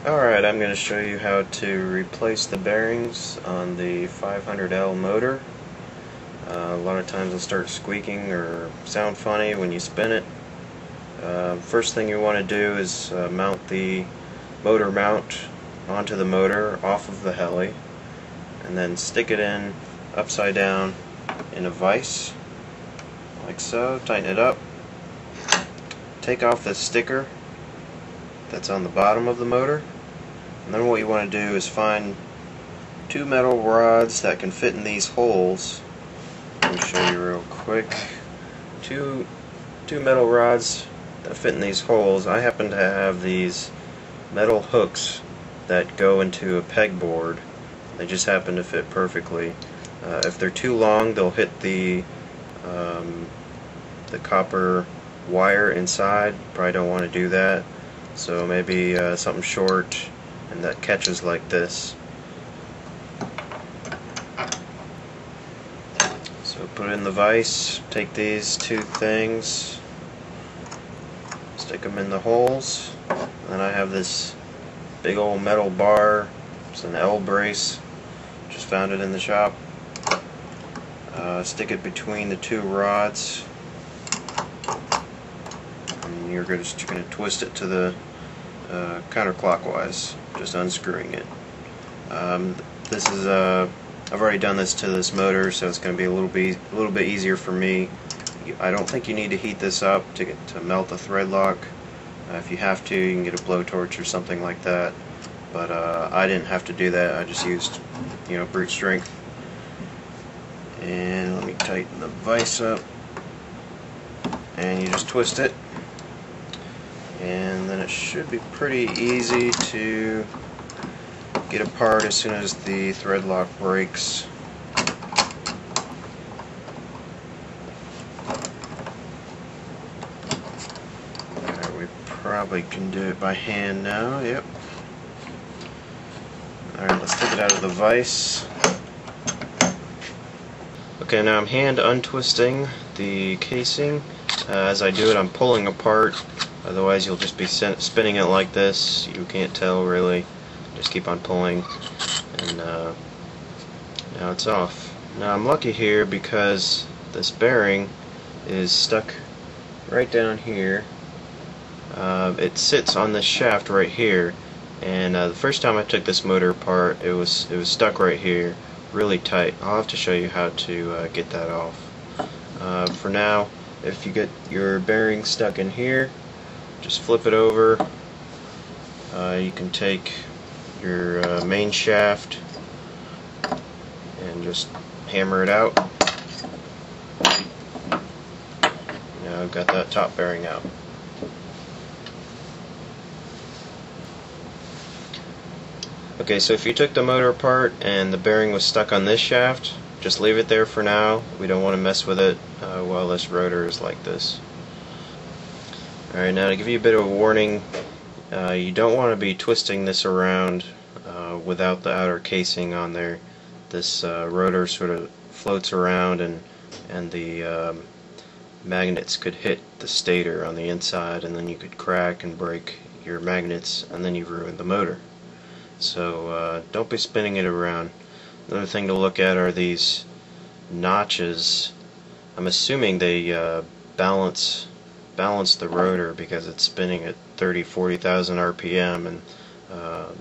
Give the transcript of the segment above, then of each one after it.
Alright, I'm going to show you how to replace the bearings on the 500L motor. A lot of times they'll start squeaking or sound funny when you spin it. First thing you want to do is mount the motor mount onto the motor off of the heli, and then stick it in upside down in a vise like so. Tighten it up. Take off the sticker that's on the bottom of the motor, and then what you want to do is find two metal rods that can fit in these holes. Let me show you real quick. Two metal rods that fit in these holes. I happen to have these metal hooks that go into a pegboard. They just happen to fit perfectly. If they're too long, they'll hit the copper wire inside. Probably don't want to do that. So maybe something short and that catches like this. So put it in the vise, take these two things, stick them in the holes, and then I have this big old metal bar. It's an L brace, just found it in the shop. Stick it between the two rods, and you're just going to twist it to the counterclockwise, just unscrewing it. This is I've already done this to this motor, so it's going to be a little bit easier for me. I don't think you need to heat this up to melt the thread lock. If you have to, you can get a blowtorch or something like that. But I didn't have to do that. I just used, brute strength. And let me tighten the vise up. And you just twist it. And then it should be pretty easy to get apart as soon as the thread lock breaks. We probably can do it by hand now. Yep. Alright, let's take it out of the vise. Okay, now I'm hand untwisting the casing. As I do it, I'm pulling apart. Otherwise, you'll just be spinning it like this. You can't tell really. Just keep on pulling, and now it's off. Now I'm lucky here because this bearing is stuck right down here. It sits on this shaft right here, and the first time I took this motor apart, it was stuck right here, really tight. I'll have to show you how to get that off. For now, if you get your bearing stuck in here, just flip it over. You can take your main shaft and just hammer it out. Now I've got that top bearing out. Okay, so if you took the motor apart and the bearing was stuck on this shaft, just leave it there for now. We don't want to mess with it while this rotor is like this. Alright, now to give you a bit of a warning, you don't want to be twisting this around without the outer casing on there. This rotor sort of floats around, and the magnets could hit the stator on the inside, and then you could crack and break your magnets, and then you've ruined the motor. So don't be spinning it around. Another thing to look at are these notches. I'm assuming they balance the rotor because it's spinning at 40,000 RPM, and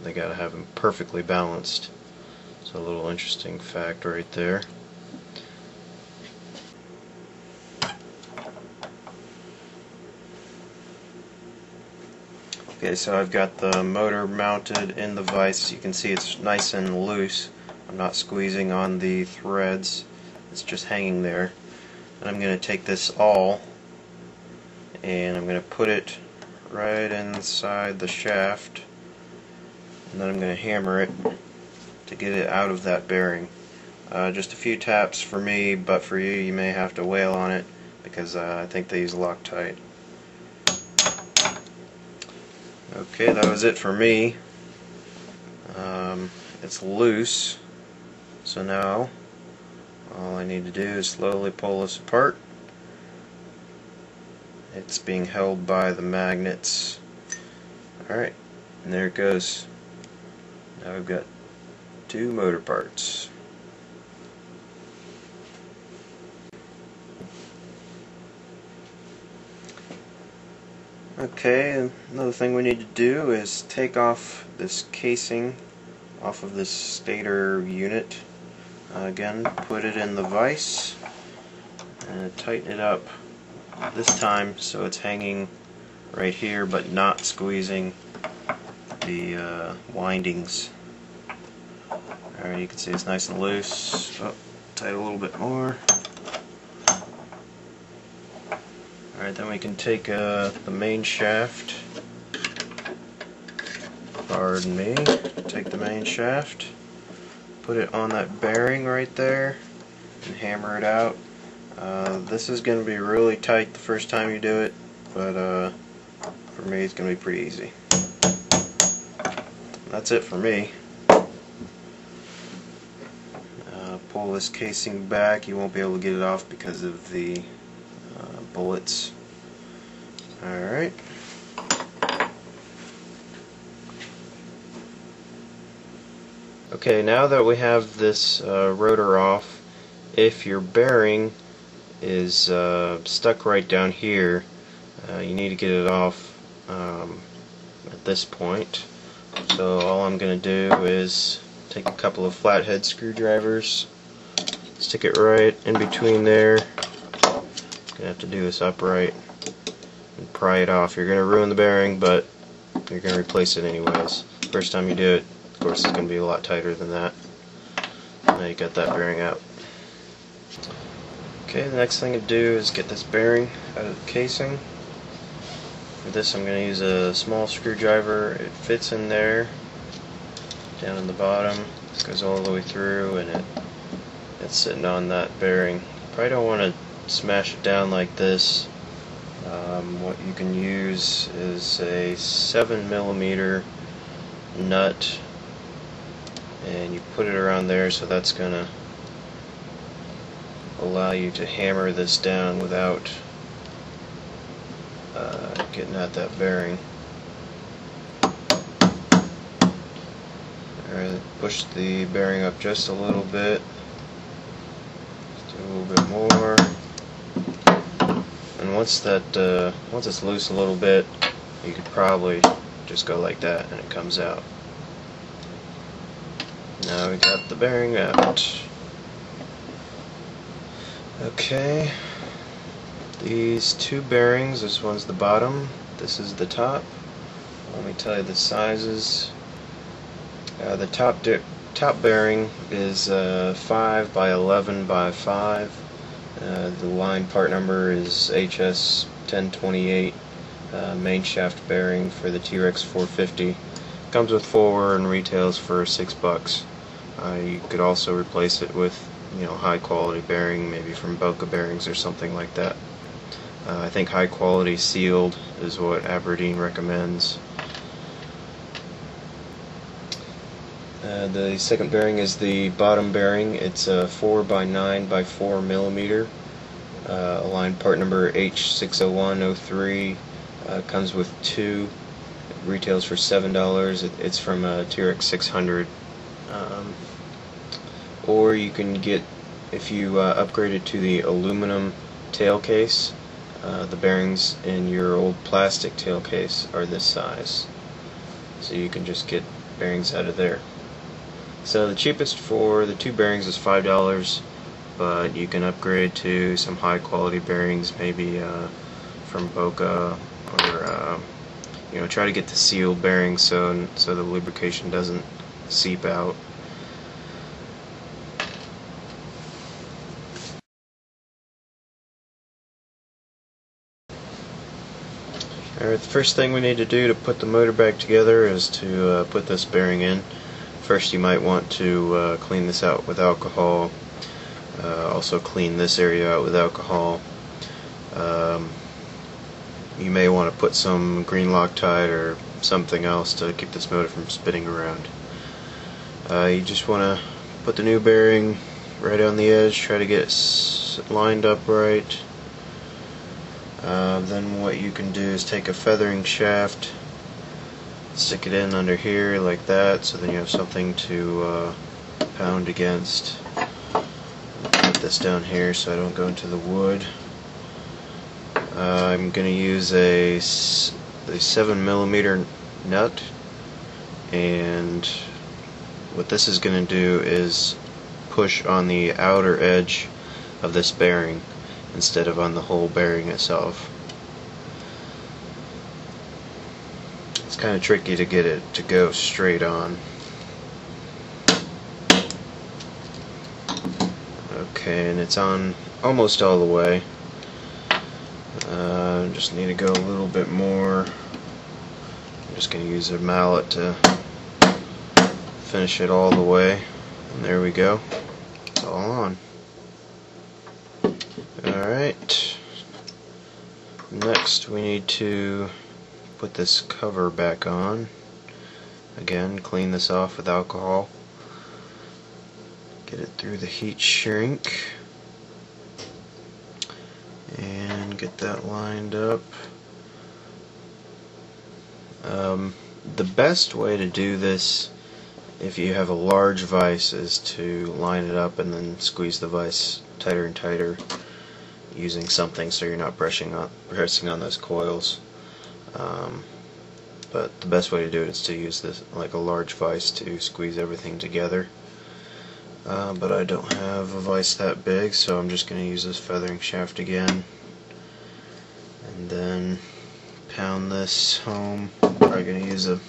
they gotta have them perfectly balanced. So a little interesting fact right there. Okay, so I've got the motor mounted in the vise. You can see it's nice and loose. I'm not squeezing on the threads. It's just hanging there. And I'm going to take this awl and I'm going to put it right inside the shaft, and then I'm going to hammer it to get it out of that bearing. Just a few taps for me, but for you, you may have to wail on it because I think these lock tight. Okay, that was it for me. It's loose, so now all I need to do is slowly pull this apart. It's being held by the magnets. Alright, and there it goes. Now we've got two motor parts. Okay, another thing we need to do is take off this casing off of this stator unit. Again, put it in the vise and tighten it up this time so it's hanging right here but not squeezing the windings. Alright, you can see it's nice and loose. Oh, tight a little bit more. Alright, then we can take the main shaft, pardon me, take the main shaft, put it on that bearing right there, and hammer it out. This is going to be really tight the first time you do it, but for me it's going to be pretty easy. That's it for me. Pull this casing back. You won't be able to get it off because of the bullets. Alright. Okay, now that we have this rotor off, if your bearing is stuck right down here, you need to get it off at this point. So all I'm going to do is take a couple of flathead screwdrivers, stick it right in between there. Gonna have to do this upright and pry it off. You're gonna ruin the bearing, but you're gonna replace it anyways. First time you do it, of course, it's gonna be a lot tighter than that. Now you got that bearing out. Okay, the next thing to do is get this bearing out of the casing. For this, I'm gonna use a small screwdriver. It fits in there, down in the bottom. This goes all the way through, and it's sitting on that bearing. Probably don't want to smash it down like this. What you can use is a 7mm nut, and you put it around there, so that's going to allow you to hammer this down without getting at that bearing. Alright, push the bearing up just a little bit. Just do a little bit more. And once it's loose a little bit, you could probably just go like that and it comes out. Now we got the bearing out. Okay, these two bearings, this one's the bottom, this is the top. Let me tell you the sizes. The top bearing is 5 by 11 by 5. The line part number is HS1028, main shaft bearing for the T-Rex 450. Comes with 4 and retails for $6. You could also replace it with, high quality bearing, maybe from Boca Bearings or something like that. I think high quality sealed is what Aberdeen recommends. The second bearing is the bottom bearing. It's a 4 by 9 by 4mm. Line part number H60103. Comes with 2. It retails for $7. It's from a T-Rex 600. Or you can get, if you upgrade it to the aluminum tail case, the bearings in your old plastic tail case are this size. So you can just get bearings out of there. So the cheapest for the two bearings is $5, but you can upgrade to some high quality bearings, maybe from Boca, or try to get the sealed bearings so the lubrication doesn't seep out. Alright, the first thing we need to do to put the motor back together is to put this bearing in. First, you might want to clean this out with alcohol. Also clean this area out with alcohol. You may want to put some green Loctite or something else to keep this motor from spinning around. You just want to put the new bearing right on the edge, try to get it lined up right. Then what you can do is take a feathering shaft, stick it in under here like that, so then you have something to pound against. Put this down here so I don't go into the wood. I'm going to use a 7mm nut, and what this is going to do is push on the outer edge of this bearing instead of on the whole bearing itself. It's kind of tricky to get it to go straight on. Okay, and it's on almost all the way. Just need to go a little bit more. I'm just going to use a mallet to finish it all the way. And there we go. It's all on. Alright. Next we need to put this cover back on. Again, clean this off with alcohol. Get it through the heat shrink. And get that lined up. The best way to do this, if you have a large vise, is to line it up and then squeeze the vise tighter and tighter using something so you're not pressing on those coils. But the best way to do it is to use this like a large vise to squeeze everything together. But I don't have a vise that big, so I'm just going to use this feathering shaft again, and then pound this home. Probably going to use a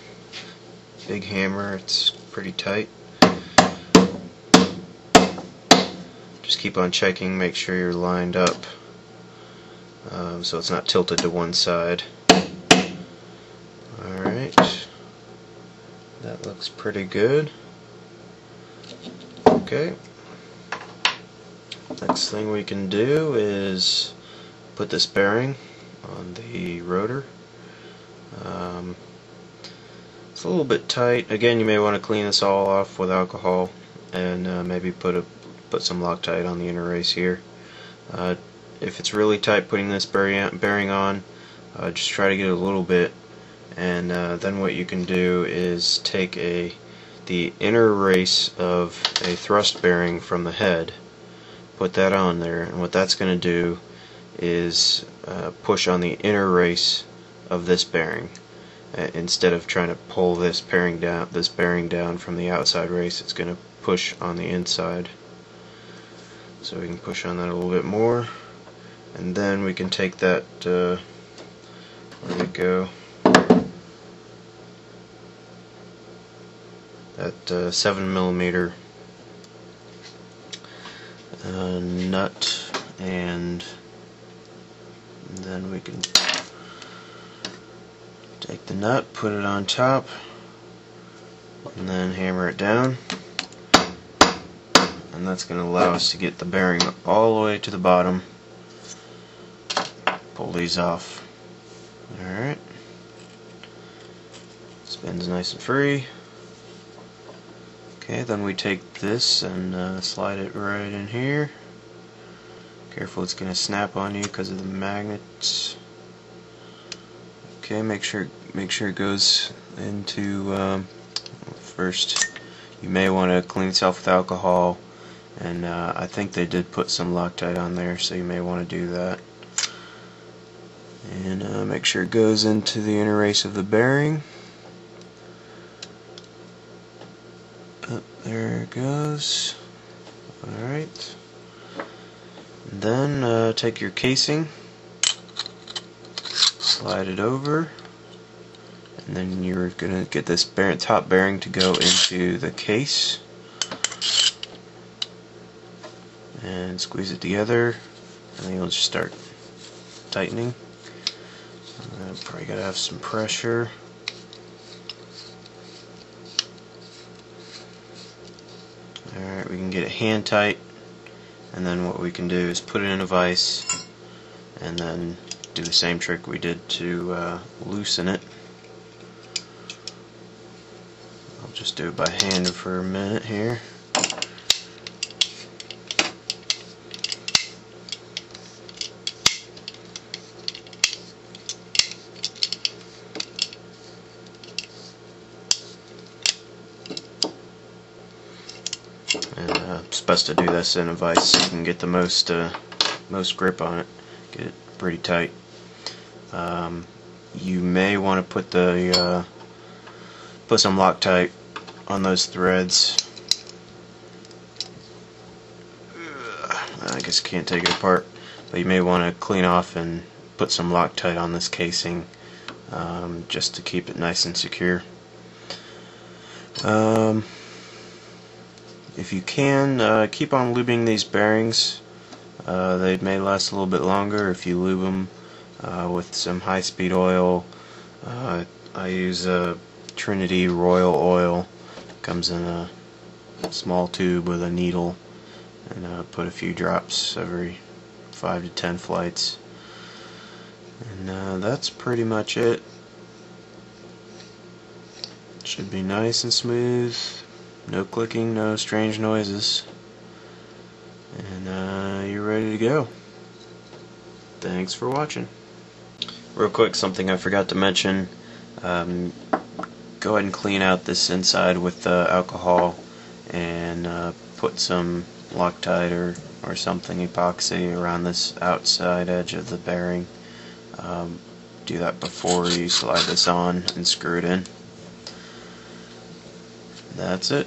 big hammer. It's pretty tight. Just keep on checking, make sure you're lined up so it's not tilted to one side. Alright, that looks pretty good. Okay, next thing we can do is put this bearing on the rotor. It's a little bit tight. Again, you may want to clean this all off with alcohol and maybe put some Loctite on the inner race here. If it's really tight putting this bearing on, just try to get it a little bit, and then what you can do is take the inner race of a thrust bearing from the head, put that on there, and what that's going to do is push on the inner race of this bearing. Instead of trying to pull this bearing down from the outside race, it's going to push on the inside. So we can push on that a little bit more, and then we can take that, where'd it go? That 7mm nut, and then we can take the nut, put it on top, and then hammer it down, and that's going to allow us to get the bearing all the way to the bottom. Pull these off. Alright, spins nice and free. Okay, then we take this and slide it right in here. Careful, it's going to snap on you because of the magnets. Okay, make sure it goes into. First, you may want to clean itself with alcohol, and I think they did put some Loctite on there, so you may want to do that. And make sure it goes into the inner race of the bearing. There it goes. Alright. Then take your casing, slide it over, and then you're going to get this top bearing to go into the case, and squeeze it together, and then you'll just start tightening. Probably got to have some pressure. Alright, we can get it hand tight, and then what we can do is put it in a vise and then do the same trick we did to loosen it. I'll just do it by hand for a minute here. And it's best to do this in a vise so you can get the most grip on it. Get it pretty tight. You may want to put some Loctite on those threads. I guess you can't take it apart, but you may want to clean off and put some Loctite on this casing just to keep it nice and secure. If you can, keep on lubing these bearings. They may last a little bit longer if you lube them with some high-speed oil. I use a Trinity Royal oil. Comes in a small tube with a needle, and put a few drops every 5 to 10 flights. And that's pretty much it. Should be nice and smooth. No clicking, no strange noises. And you're ready to go. Thanks for watching. Real quick, something I forgot to mention. Go ahead and clean out this inside with alcohol and put some Loctite or something epoxy around this outside edge of the bearing. Do that before you slide this on and screw it in. That's it.